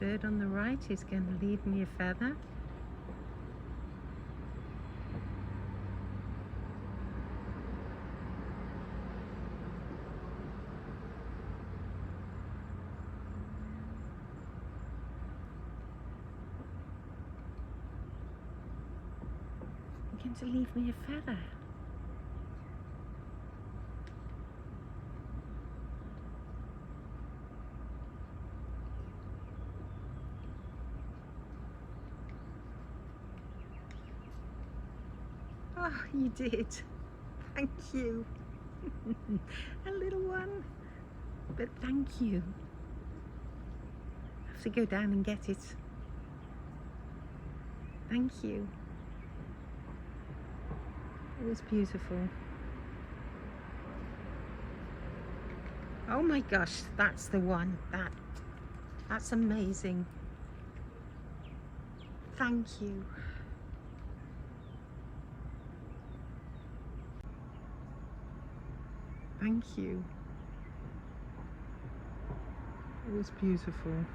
bird on the right is going to leave me a feather. You're going to leave me a feather. Oh, you did. Thank you. A little one, but thank you. I have to go down and get it. Thank you. It was beautiful. Oh my gosh, that's the one. That's amazing. Thank you. Thank you. It was beautiful.